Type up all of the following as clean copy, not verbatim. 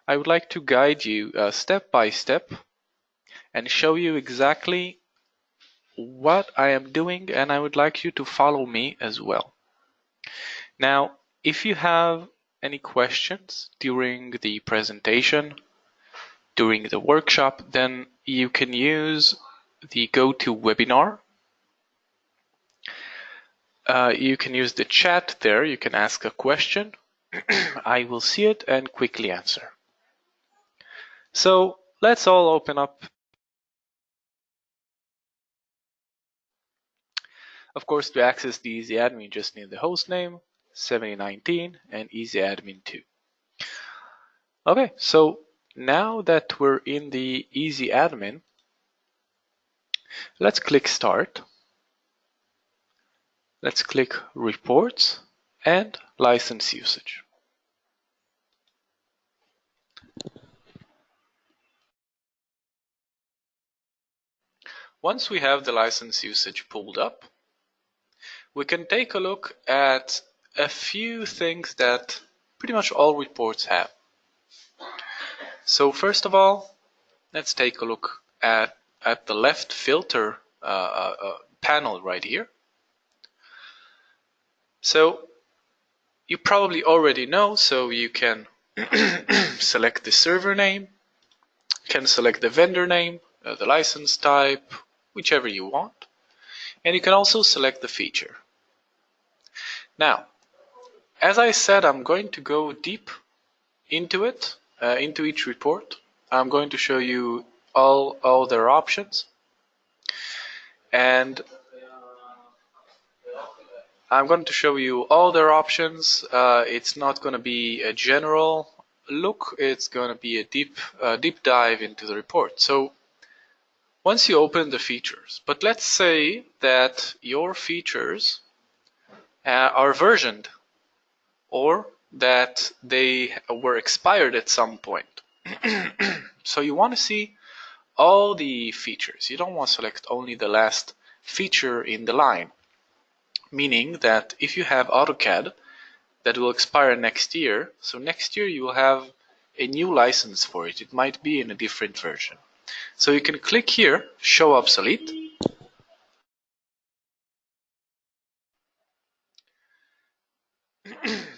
I would like to guide you step by step and show you exactly what I am doing, and I would like you to follow me as well. Now, if you have any questions during the presentation, during the workshop, then you can use the GoToWebinar. You can use the chat there. You can ask a question. I will see it and quickly answer. So let's all open up. Of course, to access the EasyAdmin, you just need the host name, 7019, and EasyAdmin2. Okay, so now that we're in the EasyAdmin, let's click Start. Let's click Reports and License Usage. Once we have the license usage pulled up, we can take a look at a few things that pretty much all reports have. So first of all, let's take a look at the left filter panel right here. So you probably already know, so you can select the server name, can select the vendor name, the license type, whichever you want, and you can also select the feature. Now, as I said, I'm going to go deep into it, into each report. I'm going to show you all their options, and I'm going to show you all their options. It's not going to be a general look, it's going to be a deep dive into the report. So once you open the features, but let's say that your features are versioned or that they were expired at some point. So you want to see all the features. You don't want to select only the last feature in the line, meaning that if you have AutoCAD that will expire next year, so next year you will have a new license for it. It might be in a different version. So you can click here, Show Obsolete.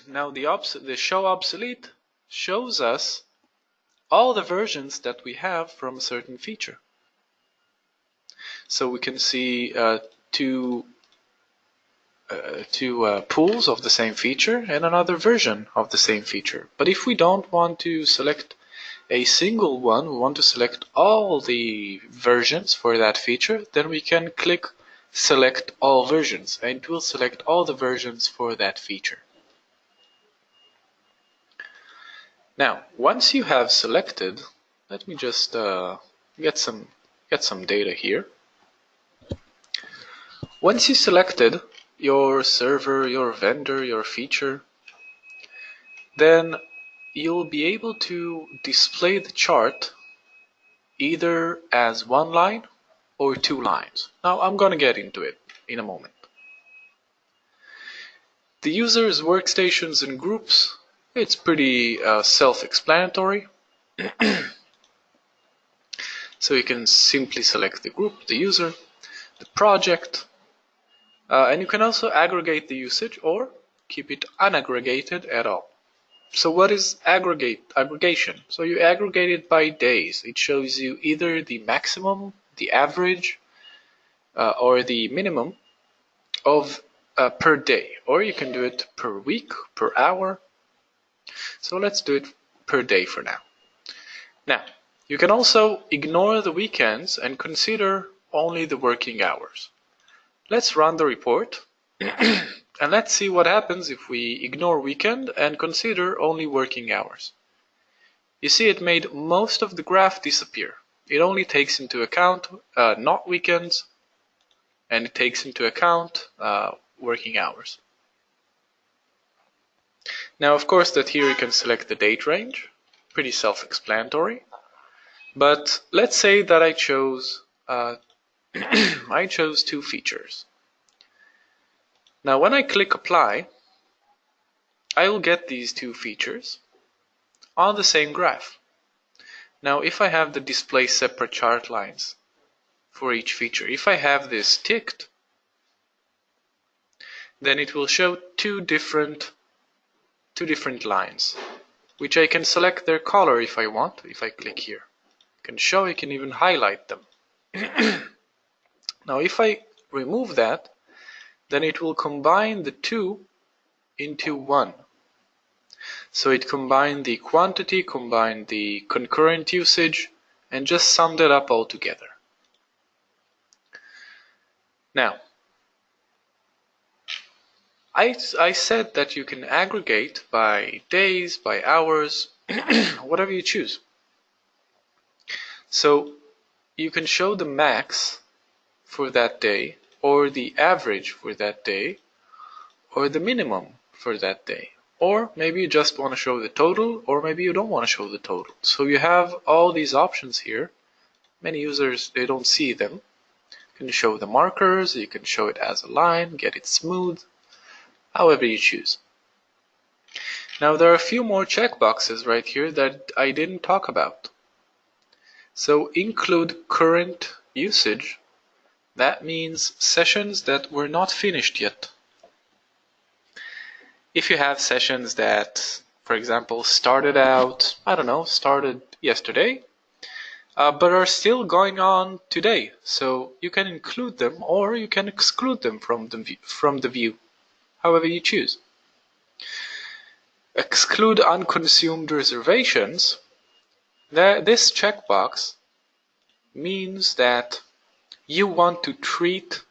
Now the Show Obsolete shows us all the versions that we have from a certain feature. So we can see two pools of the same feature and another version of the same feature. But if we don't want to select a single one, we want to select all the versions for that feature, then we can click Select All Versions, and it will select all the versions for that feature. Now, once you have selected, let me just get some data here. Once you selected your server, your vendor, your feature, then you'll be able to display the chart either as one line or two lines. Now I'm going to get into it in a moment. The user's workstations and groups, it's pretty self-explanatory. So you can simply select the group, the user, the project, and you can also aggregate the usage or keep it unaggregated at all. So what is aggregation? So you aggregate it by days. It shows you either the maximum, the average, or the minimum of per day, or you can do it per week, per hour. So let's do it per day for now. Now, you can also ignore the weekends and consider only the working hours. Let's run the report and let's see what happens if we ignore weekend and consider only working hours. You see, it made most of the graph disappear. It only takes into account not weekends, and it takes into account working hours. Now, of course, that here you can select the date range, pretty self-explanatory. But let's say that I chose I chose two features. Now, when I click Apply, I will get these two features. on the same graph. Now, if I have the display separate chart lines for each feature, if I have this ticked, then it will show two different lines, which I can select their color if I want. If I click here, I can show, I can even highlight them. Now, if I remove that, then it will combine the two into one. So it combined the quantity, combined the concurrent usage, and just summed it up all together. Now, I said that you can aggregate by days, by hours, whatever you choose. So you can show the max for that day, or the average for that day, or the minimum for that day. Or maybe you just want to show the total, or maybe you don't want to show the total. So you have all these options here. Many users, they don't see them. You can show the markers, you can show it as a line, get it smooth, however you choose. Now there are a few more checkboxes right here that I didn't talk about. So include current usage. That means sessions that were not finished yet. If you have sessions that, for example, started out, I don't know, started yesterday, but are still going on today, so you can include them or you can exclude them from the view, however you choose. Exclude unconsumed reservations. This checkbox means that you want to treat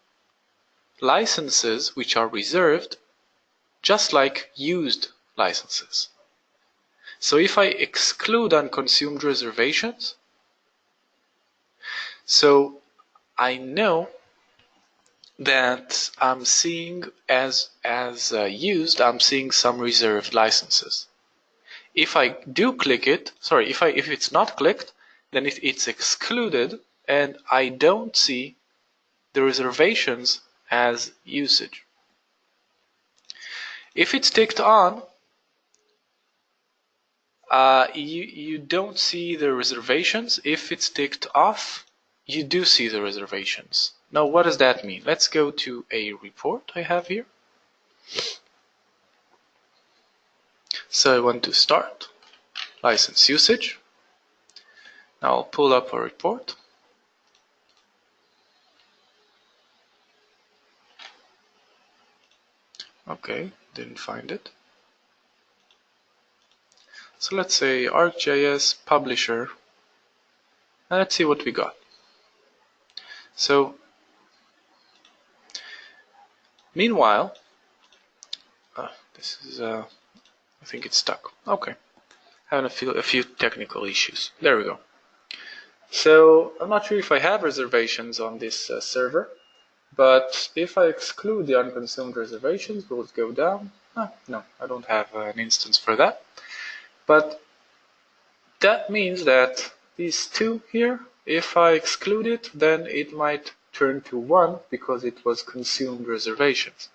licenses which are reserved just like used licenses. So if I exclude unconsumed reservations, so I know that I'm seeing as used, I'm seeing some reserved licenses. If I do click it, if it's not clicked, then it's excluded and I don't see the reservations as usage. If it's ticked on, you don't see the reservations. If it's ticked off, you do see the reservations. Now, what does that mean? Let's go to a report I have here. So I want to start license usage. Now I'll pull up a report. Okay, didn't find it. So let's say ArcGIS publisher. And let's see what we got. So meanwhile, this is I think it's stuck. Okay, having a few technical issues. There we go. So I'm not sure if I have reservations on this server, but if I exclude the unconsumed reservations, will it go down? No, I don't have an instance for that. But that means that these two here, if I exclude it, then it might turn to 1 because it was consumed reservations.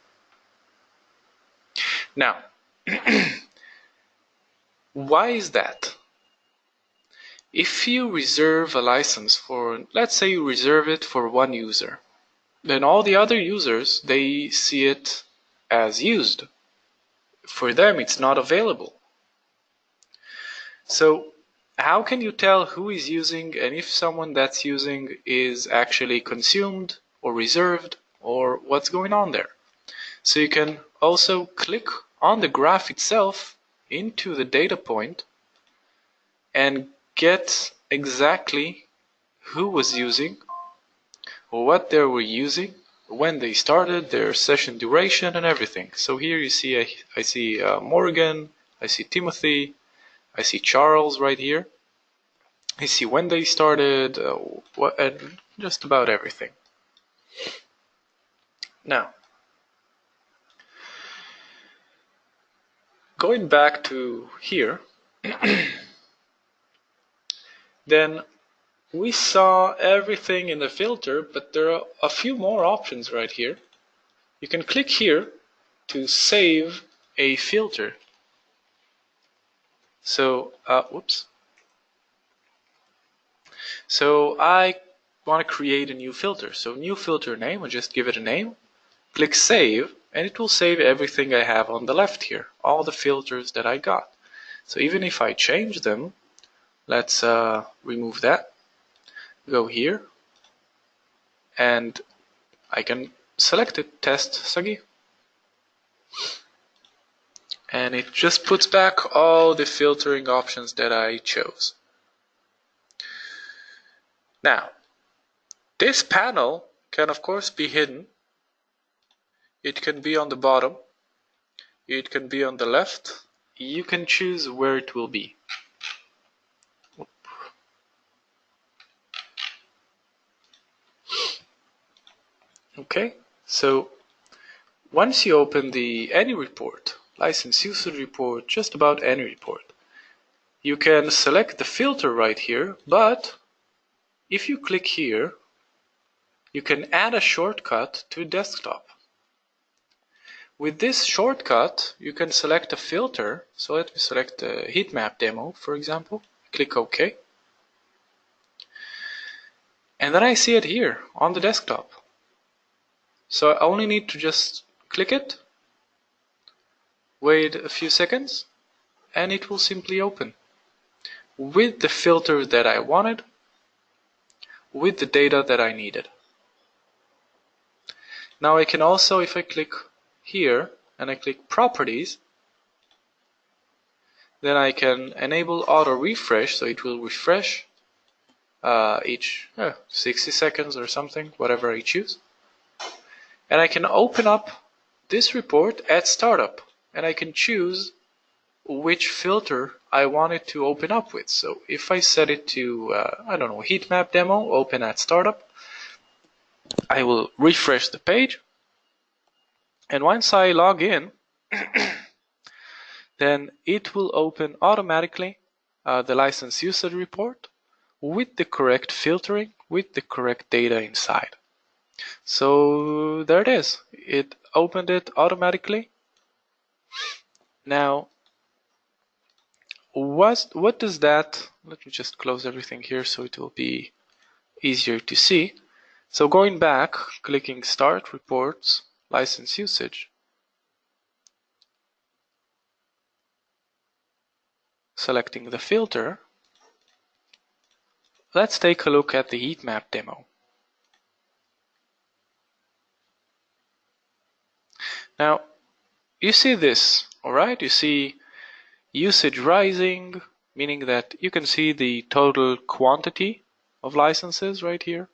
Now, why is that? If you reserve a license for, let's say you reserve it for one user, then all the other users, they see it as used. For them, it's not available. So how can you tell who is using and if someone that's using is actually consumed or reserved or what's going on there? So you can also click on the graph itself into the data point and get exactly who was using, or what they were using, when they started, their session duration and everything. So here you see, I see Morgan, I see Timothy, I see Charles right here. I see when they started, and just about everything. Now, going back to here, then we saw everything in the filter, but there are a few more options right here. You can click here to save a filter. So, whoops. So I want to create a new filter. So new filter name, I'll just give it a name. Click save, and it will save everything I have on the left here, all the filters that I got. So even if I change them, let's remove that, go here, and I can select it, test Sagi. And it just puts back all the filtering options that I chose. Now, this panel can of course be hidden. It can be on the bottom. It can be on the left. You can choose where it will be. Okay, so once you open any report, license usage report, just about any report, you can select the filter right here, but if you click here, you can add a shortcut to desktop. With this shortcut, you can select a filter. So let me select the Heatmap demo, for example. Click OK. And then I see it here on the desktop. So I only need to just click it, wait a few seconds, and it will simply open with the filter that I wanted, with the data that I needed. Now I can also, if I click here and I click properties, then I can enable auto refresh, so it will refresh each 60 seconds or something, whatever I choose. And I can open up this report at startup, and I can choose which filter I want it to open up with. So if I set it to, I don't know, Heatmap demo, open at startup, I will refresh the page. And once I log in, then it will open automatically the license usage report with the correct filtering, with the correct data inside. So there it is. It opened it automatically. Now, what does that, let me just close everything here so it will be easier to see. So going back, clicking Start, Reports, License Usage, selecting the filter, let's take a look at the Heatmap demo. Now, you see this, alright? You see usage rising, meaning that you can see the total quantity of licenses right here.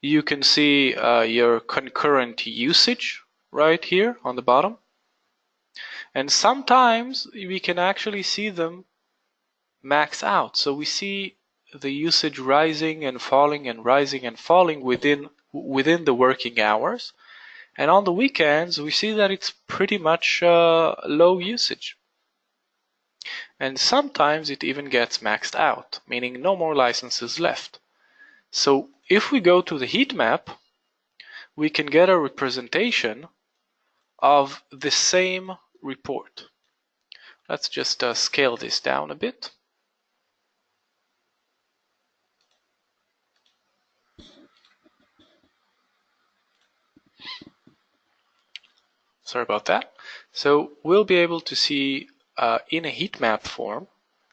You can see your concurrent usage right here on the bottom. And sometimes we can actually see them max out. So we see the usage rising and falling and rising and falling within the working hours. And on the weekends, we see that it's pretty much low usage. And sometimes it even gets maxed out, meaning no more licenses left. So if we go to the heat map, we can get a representation of the same report. Let's just scale this down a bit. Sorry about that. So we'll be able to see in a heat map form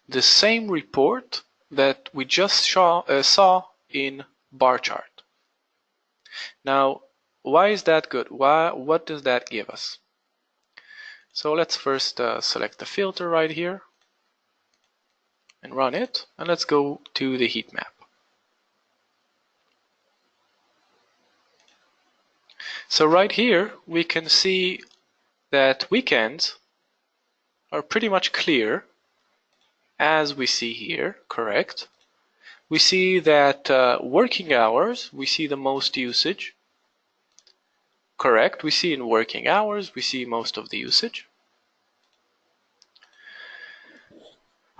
the same report that we just saw in bar chart. Now, why is that good? What does that give us? So let's first select the filter right here and run it, and let's go to the heat map. So right here we can see that weekends are pretty much clear, as we see here, correct? We see that working hours, we see the most usage, correct? We see in working hours, we see most of the usage.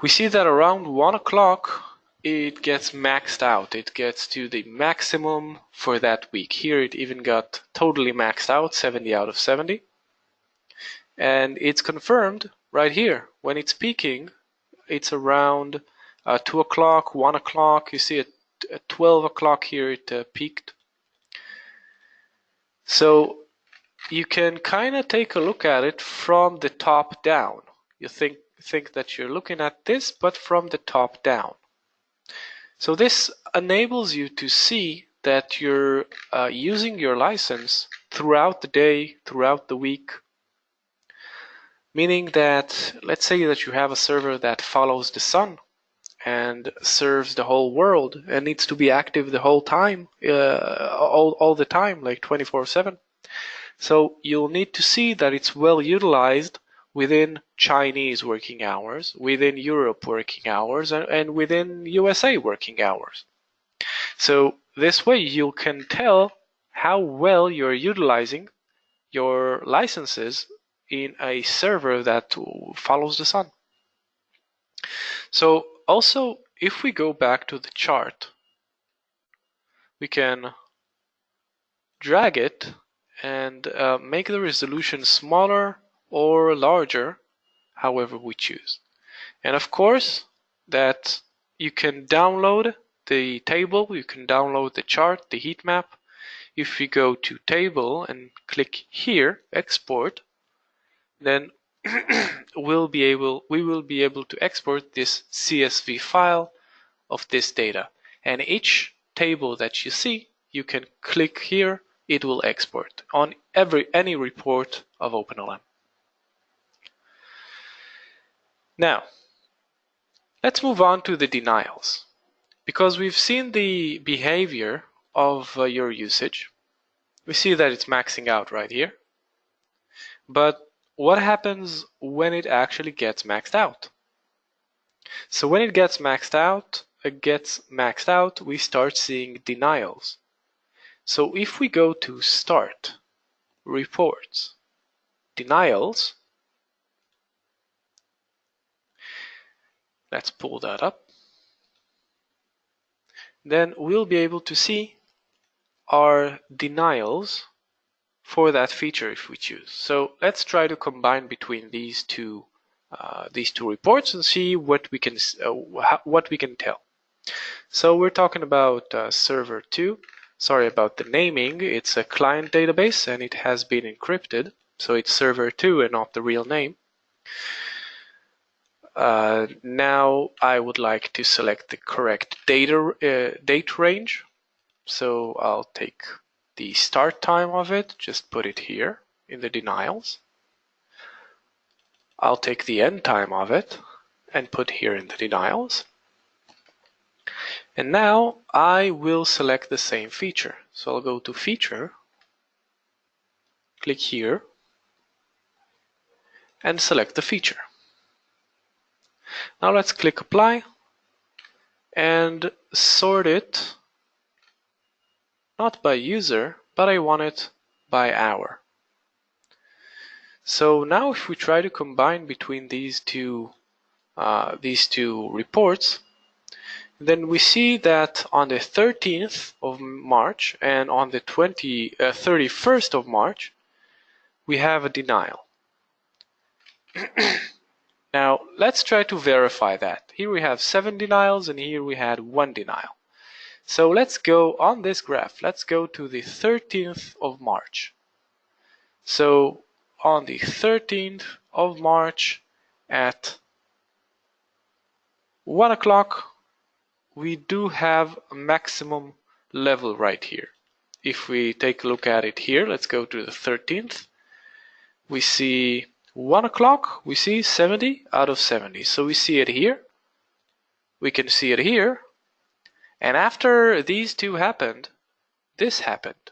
We see that around 1 o'clock it gets maxed out. It gets to the maximum for that week. Here it even got totally maxed out, 70 out of 70. And it's confirmed right here. When it's peaking, it's around 2 o'clock, 1 o'clock. You see at 12 o'clock here it peaked. So you can kind of take a look at it from the top down. You think that you're looking at this, but from the top down. So this enables you to see that you're using your license throughout the day, throughout the week. Meaning that, let's say that you have a server that follows the sun and serves the whole world and needs to be active the whole time, all the time, like 24/7. So you'll need to see that it's well utilized within Chinese working hours, within Europe working hours, and within USA working hours. So this way you can tell how well you're utilizing your licenses in a server that follows the sun. So also, if we go back to the chart, we can drag it and make the resolution smaller or larger, however we choose. And of course, that you can download the table, you can download the chart, the heat map. If we go to table and click here, export, then we will be able to export this CSV file of this data. And each table that you see, you can click here, it will export on any report of OpenLM. Now, let's move on to the denials. Because we've seen the behavior of your usage, we see that it's maxing out right here. But what happens when it actually gets maxed out? So when it gets maxed out, we start seeing denials. So if we go to Start, Reports, Denials, let's pull that up, then we'll be able to see our denials for that feature if we choose. So let's try to combine between these two reports and see what we can tell. So we're talking about server 2. Sorry about the naming. It's a client database and it has been encrypted, so it's server 2 and not the real name. Now I would like to select the correct date range. So I'll take the start time of it, just put it here in the denials. I'll take the end time of it and put here in the denials. And now I will select the same feature. So I'll go to Feature, click here, and select the feature. Now let's click Apply and sort it not by user, but I want it by hour. So now if we try to combine between these two reports, then we see that on the 13th of March and on the 31st of March, we have a denial. Now let's try to verify that. Here we have 7 denials and here we had 1 denial. So let's go on this graph. Let's go to the 13th of March. So on the 13th of March at 1 o'clock, we do have a maximum level right here. If we take a look at it here, let's go to the 13th. We see 1 o'clock, we see 70 out of 70. So we see it here. We can see it here. And after these two happened, this happened.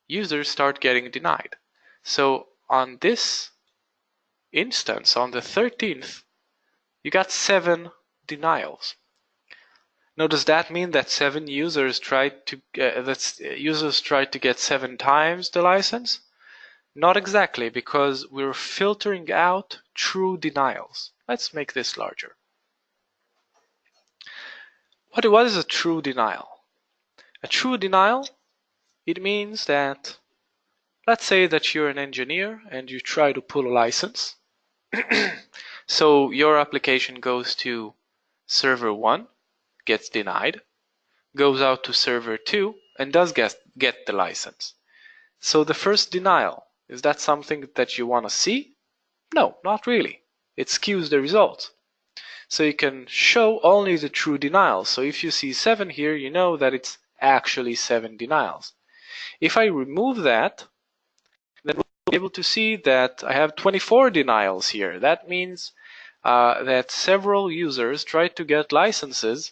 Users start getting denied. So on this instance, on the 13th, you got 7 denials. Now, does that mean that 7 users tried to get 7 times the license? Not exactly, because we're filtering out true denials. Let's make this larger. What is a true denial? A true denial, it means that, let's say that you're an engineer and you try to pull a license. So your application goes to server 1 gets denied, goes out to server 2, and does get the license. So the first denial, is that something that you want to see? No, not really. It skews the results. So you can show only the true denials. So if you see 7 here, you know that it's actually 7 denials. If I remove that, then we'll be able to see that I have 24 denials here. That means that several users tried to get licenses.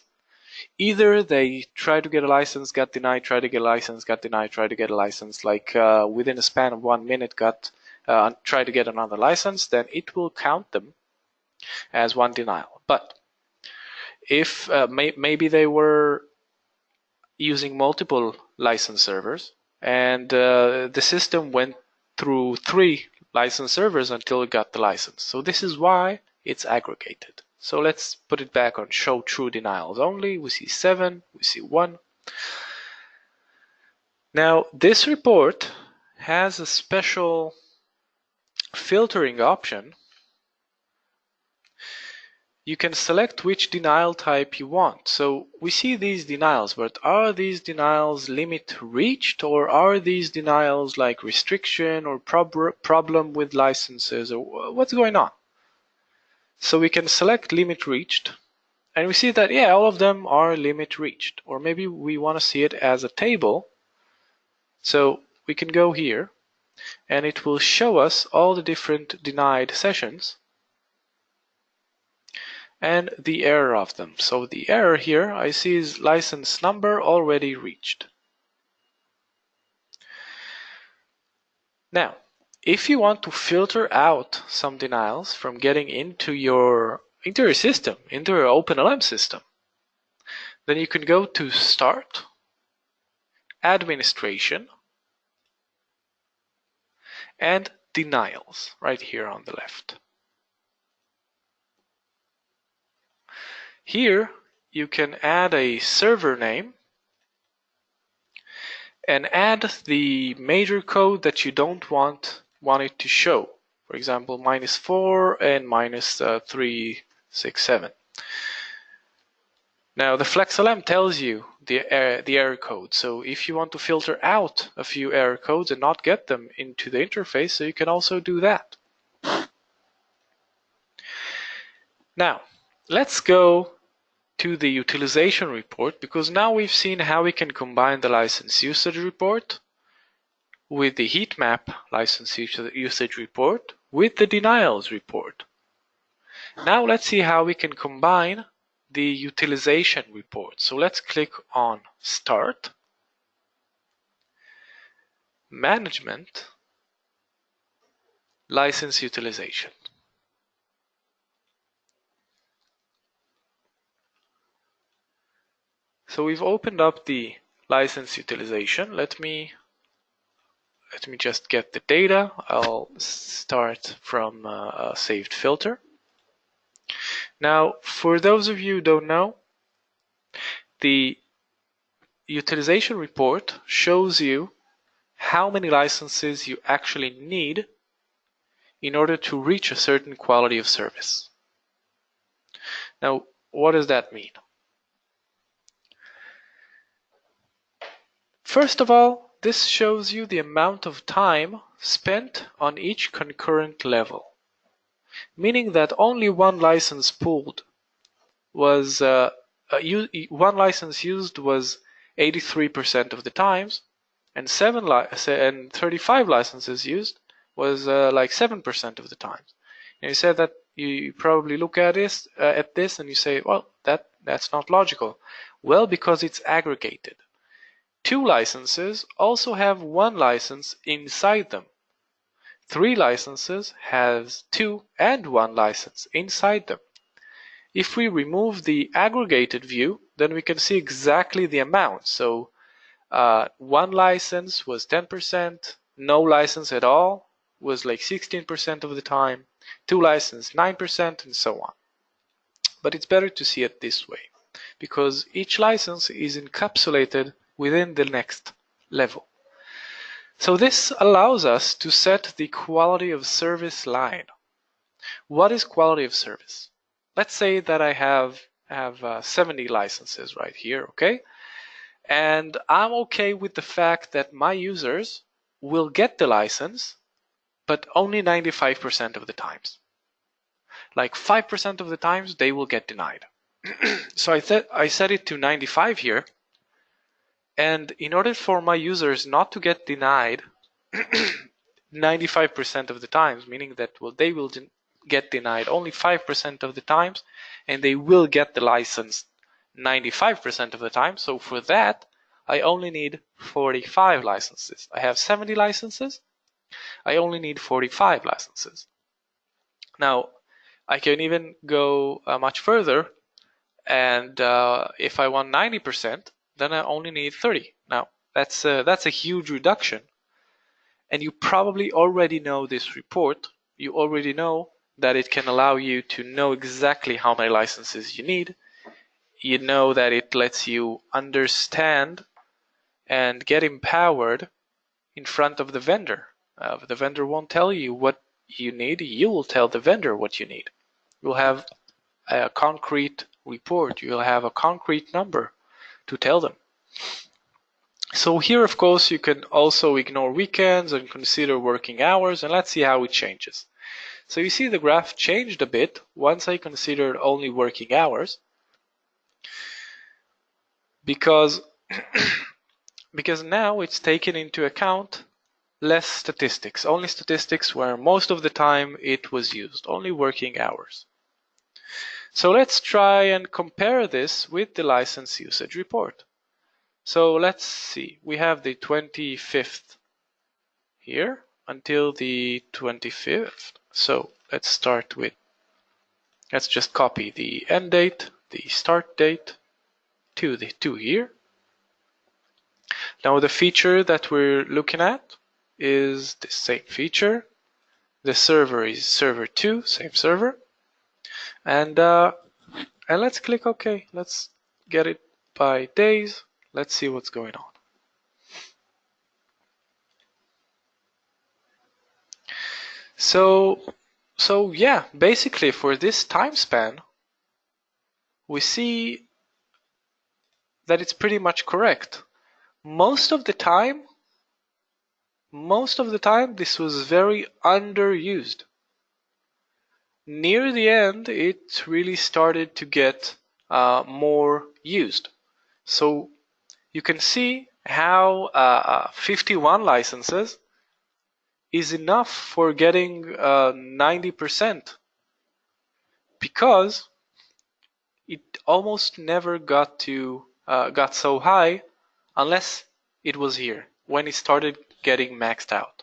Either they try to get a license, got denied, try to get a license, got denied, try to get a license, like within a span of 1 minute try to get another license, then it will count them as one denial. But if maybe they were using multiple license servers and the system went through 3 license servers until it got the license. So this is why it's aggregated. So let's put it back on show true denials only. We see 7, we see 1. Now this report has a special filtering option. You can select which denial type you want. So we see these denials, but are these denials limit reached, or are these denials like restriction or problem with licenses, or what's going on? So we can select limit reached, and we see that, yeah, all of them are limit reached. Or maybe we want to see it as a table. So we can go here, and it will show us all the different denied sessions and the error of them. So the error here I see is license number already reached. Now, if you want to filter out some denials from getting into your system, into your OpenLM system, then you can go to Start, Administration, and Denials right here on the left. Here you can add a server name and add the major code that you don't want it to show. For example, -4 and -367. Now the FlexLM tells you the error code. So if you want to filter out a few error codes and not get them into the interface, so you can also do that. Now let's go to the utilization report, because now we've seen how we can combine the license usage report with the Heatmap license usage report with the denials report. Now let's see how we can combine the utilization report. So let's click on Start, Management, License Utilization. So we've opened up the license utilization. Let me just get the data. I'll start from a saved filter. Now, for those of you who don't know, the utilization report shows you how many licenses you actually need in order to reach a certain quality of service. Now, what does that mean? First of all, this shows you the amount of time spent on each concurrent level, meaning that only one license pooled was one license used was 83% of the times, and 35 licenses used was like 7% of the times. And you said that you probably look at this and you say, well, that's not logical. Well, because it's aggregated. 2 licenses also have 1 license inside them. 3 licenses has 2 and 1 license inside them. If we remove the aggregated view, then we can see exactly the amount. So 1 license was 10%, no license at all was like 16% of the time, 2 licenses 9%, and so on. But it's better to see it this way, because each license is encapsulated within the next level. So this allows us to set the quality of service line. What is quality of service? Let's say that I have have 70 licenses right here, okay? And I'm okay with the fact that my users will get the license, but only 95% of the times. Like 5% of the times they will get denied. So I set it to 95 here. And in order for my users not to get denied 95% of the times, meaning that they will get denied only 5% of the times, and they will get the license 95% of the time. So for that, I only need 45 licenses. I have 70 licenses. I only need 45 licenses. Now, I can even go much further, and if I want 90%, then I only need 30. Now, that's a huge reduction. And you probably already know this report. You already know that it can allow you to know exactly how many licenses you need. You know that it lets you understand and get empowered in front of the vendor. The vendor won't tell you what you need. You will tell the vendor what you need. You'll have a concrete report. You'll have a concrete number to tell them. So here, of course, you can also ignore weekends and consider working hours, and let's see how it changes. So you see the graph changed a bit once I considered only working hours, because now it's taken into account less statistics, only statistics where most of the time it was used, only working hours. So let's try and compare this with the license usage report. So let's see, we have the 25th here until the 25th. So let's start with, let's just copy the end date, the start date to here. Now the feature that we're looking at is the same feature. The server is server 2, same server. And let's click OK. Let's get it by days. Let's see what's going on. So yeah, basically for this time span, we see that it's pretty much correct. Most of the time, this was very underused. Near the end, it really started to get more used. So you can see how 51 licenses is enough for getting 90%, because it almost never got so high unless it was here when it started getting maxed out.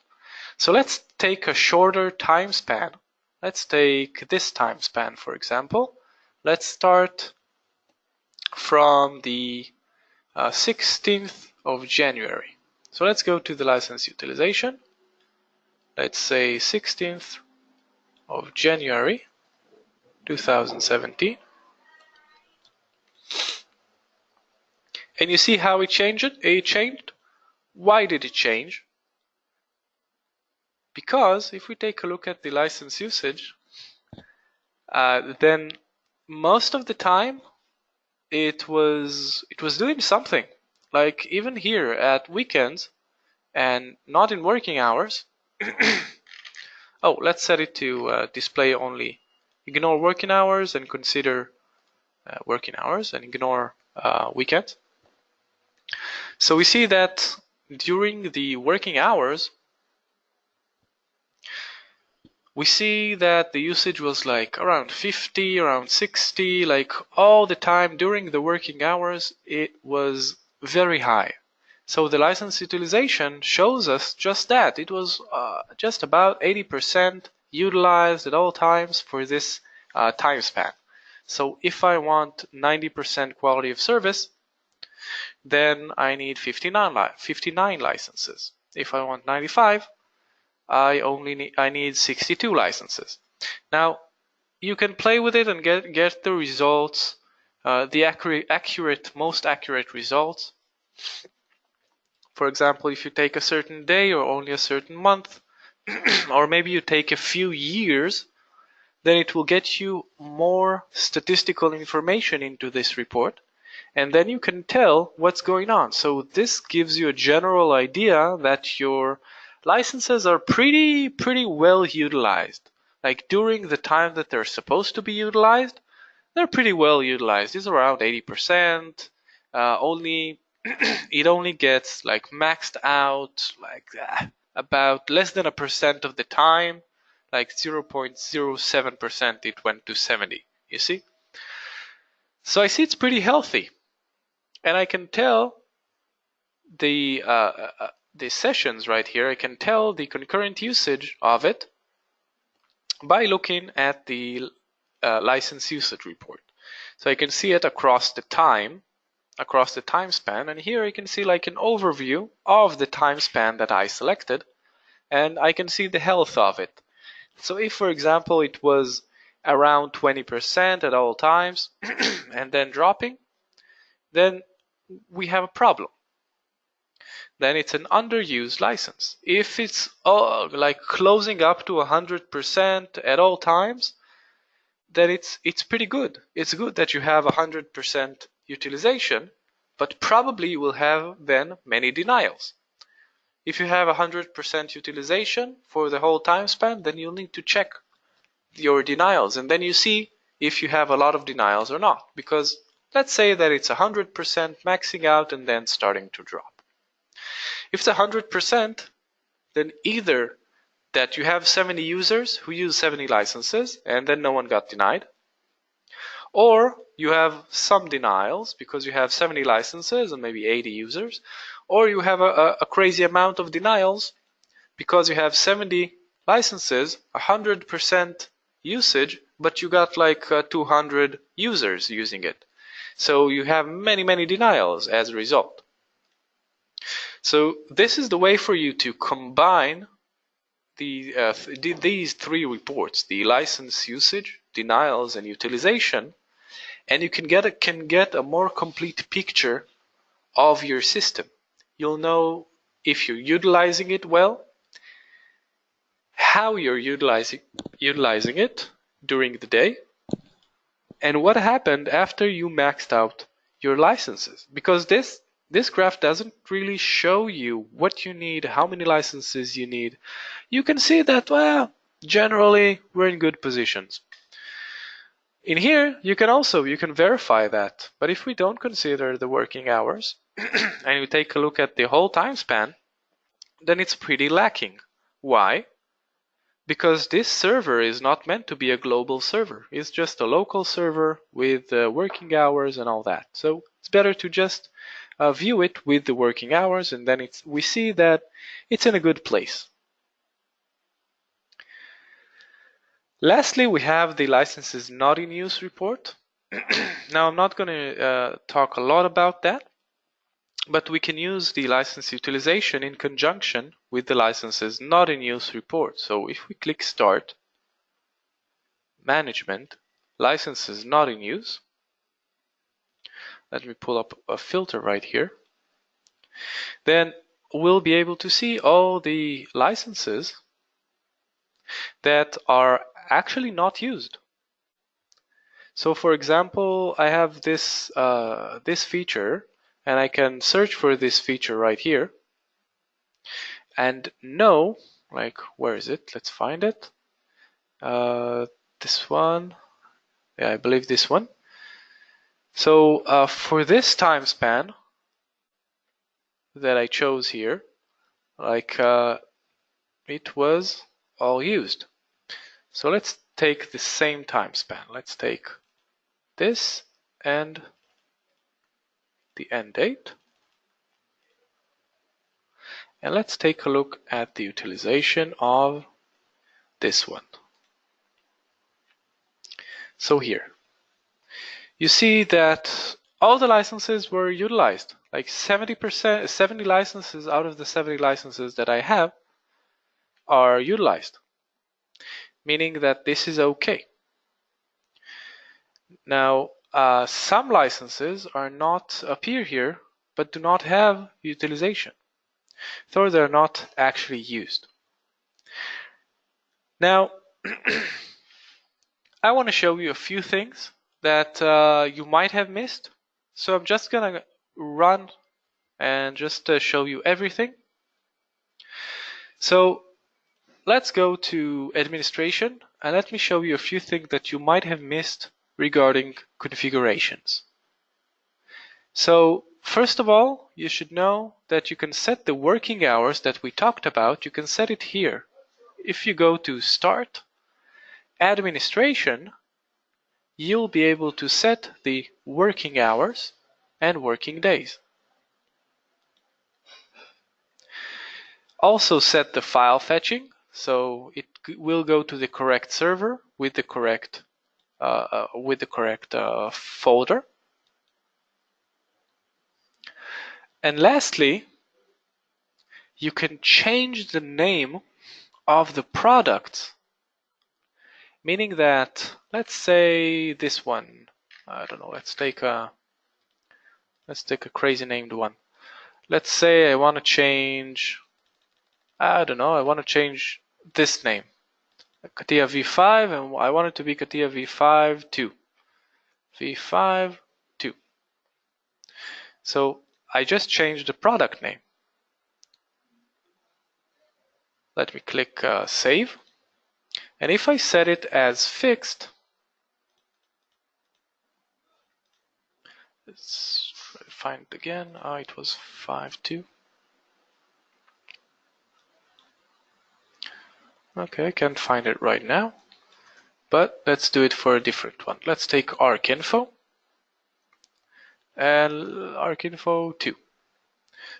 So let's take a shorter time span. Let's take this time span, for example. Let's start from the 16th of January. So let's go to the license utilization. Let's say 16th of January 2017. And you see how it changed? Why did it change? Because if we take a look at the license usage, then most of the time it was doing something. Like even here at weekends and not in working hours. Oh, let's set it to display only. Ignore working hours and consider working hours, and ignore weekends. So we see that during the working hours, we see that the usage was like around 50, around 60, like all the time during the working hours, it was very high. So the license utilization shows us just that. It was just about 80% utilized at all times for this time span. So if I want 90% quality of service, then I need 59 licenses. If I want 95, I need 62 licenses. Now you can play with it and get the results, the most accurate results. For example, if you take a certain day or only a certain month, or maybe you take a few years, then it will get you more statistical information into this report, and then you can tell what's going on. So this gives you a general idea that your licenses are pretty well utilized. Like during the time that they're supposed to be utilized, they're pretty well utilized. It's around 80%. It only gets like maxed out like about less than 1% of the time, like 0.07% it went to 70, you see? So I see it's pretty healthy, and I can tell the sessions right here, I can tell the concurrent usage of it by looking at the license usage report. So I can see it across the time span, and here I can see like an overview of the time span that I selected, and I can see the health of it. So if, for example, it was around 20% at all times and then dropping, then we have a problem. Then it's an underused license. If it's like closing up to 100% at all times, then it's pretty good. It's good that you have 100% utilization, but probably you will have then many denials. If you have 100% utilization for the whole time span, then you'll need to check your denials, and then you see if you have a lot of denials or not. Because let's say that it's 100% maxing out and then starting to drop. If it's 100%, then either that you have 70 users who use 70 licenses and then no one got denied, or you have some denials because you have 70 licenses and maybe 80 users, or you have a crazy amount of denials because you have 70 licenses, 100% usage, but you got like 200 users using it. So you have many denials as a result. So this is the way for you to combine these three reports, the license usage, denials, and utilization, and you can get a more complete picture of your system. You'll know if you're utilizing it well, how you're utilizing it during the day, and what happened after you maxed out your licenses. Because this graph doesn't really show you what you need, how many licenses you need. You can see that, well, generally we're in good positions. In here, you can verify that. But if we don't consider the working hours and you take a look at the whole time span, then it's pretty lacking. Why? Because this server is not meant to be a global server. It's just a local server with working hours and all that. So it's better to just view it with the working hours, and then we see that it's in a good place. Lastly, we have the licenses not in use report. Now, I'm not going to talk a lot about that, but we can use the license utilization in conjunction with the licenses not in use report. So if we click Start, Management, Licenses not in use, let me pull up a filter right here, then we'll be able to see all the licenses that are actually not used. So for example, I have this feature, and I can search for this feature right here and know, like, where is it? Let's find it. This one, yeah, I believe this one. So for this time span that I chose here, like it was all used. So let's take the same time span. Let's take this and the end date. And let's take a look at the utilization of this one. So here, you see that all the licenses were utilized. Like 70%, 70 licenses out of the 70 licenses that I have are utilized, meaning that this is okay. Now, some licenses are not appear here, but do not have utilization, so they're not actually used. Now, I want to show you a few things that you might have missed. So I'm just going to run and just show you everything. So let's go to administration and let me show you a few things that you might have missed regarding configurations. So first of all, you should know that you can set the working hours that we talked about. You can set it here. If you go to Start, Administration, you'll be able to set the working hours and working days. Also set the file fetching, so it will go to the correct server with the correct folder. And lastly, you can change the name of the products, meaning that, let's say this one, I don't know, let's take a crazy named one. Let's say I want to change, I don't know, I want to change this name, CATIA V5, and I want it to be CATIA V5 2. V5 2. So I just changed the product name. Let me click Save. And if I set it as fixed, let's find it again. It was 5.2. Okay, I can't find it right now, but let's do it for a different one. Let's take ArcInfo and ArcInfo 2.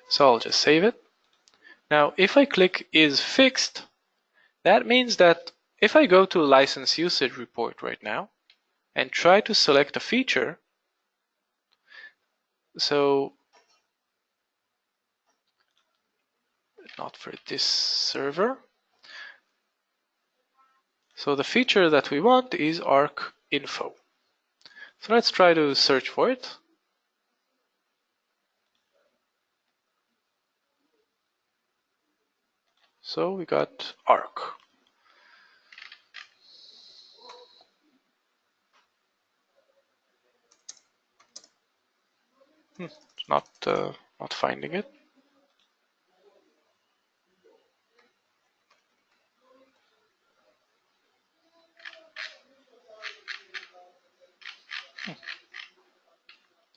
So I'll just save it. Now, if I click Is Fixed, that means that if I go to License Usage Report right now and try to select a feature, so not for this server. So the feature that we want is ArcInfo. So let's try to search for it. So we got Arc. Not finding it.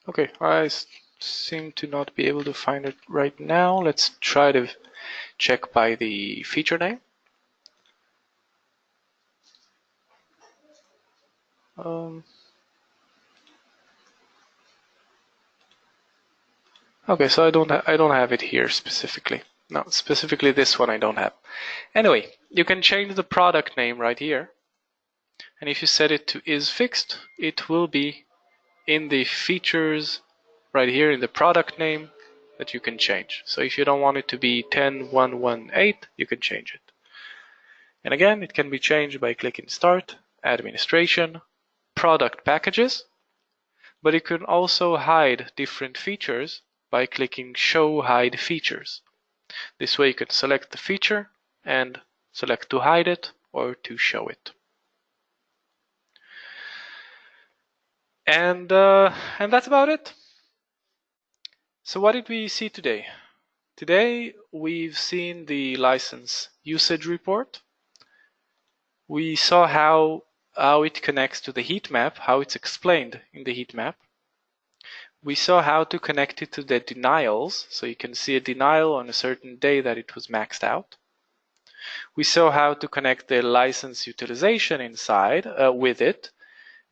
Okay, I seem to not be able to find it right now. Let's try to check by the feature name. Okay, so I don't have it here specifically. No, specifically this one I don't have. Anyway, you can change the product name right here. And if you set it to is fixed, it will be in the features right here in the product name that you can change. So if you don't want it to be 10118, you can change it. And again, it can be changed by clicking Start, Administration, Product Packages, but you can also hide different features by clicking Show Hide Features. This way you can select the feature and select to hide it or to show it. And that's about it. So what did we see today? Today we've seen the license usage report. We saw how it connects to the heat map, how it's explained in the heat map. We saw how to connect it to the denials, so you can see a denial on a certain day that it was maxed out. We saw how to connect the license utilization inside with it,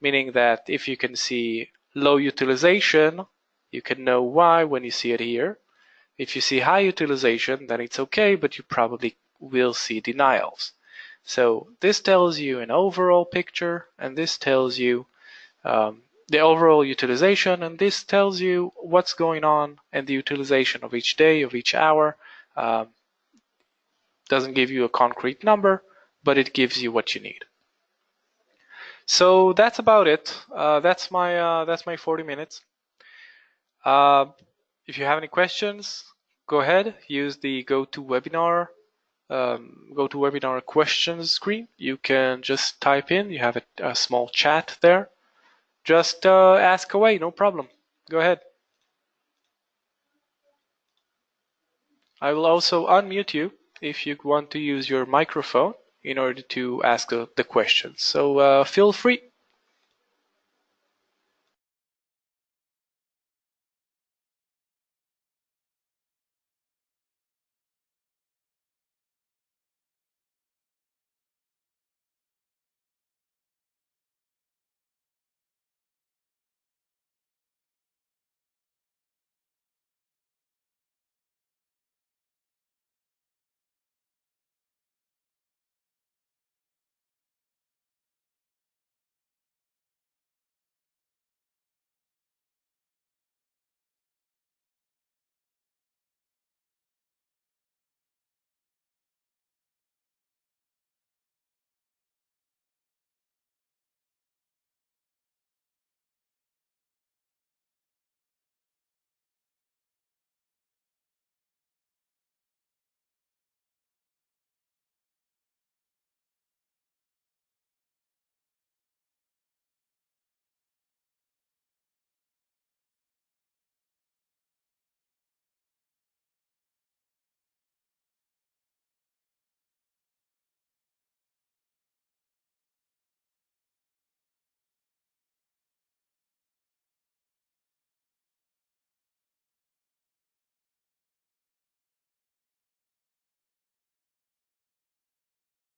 meaning that if you can see low utilization, you can know why when you see it here. If you see high utilization, then it's okay, but you probably will see denials. So this tells you an overall picture, and this tells you the overall utilization, and this tells you what's going on and the utilization of each day, of each hour. Doesn't give you a concrete number, but it gives you what you need. So that's about it. That's my 40 minutes. If you have any questions, go ahead, use the GoToWebinar go to webinar questions screen. You can just type in, you have a small chat there. Just ask away, no problem. Go ahead. I will also unmute you if you want to use your microphone in order to ask the questions. So feel free.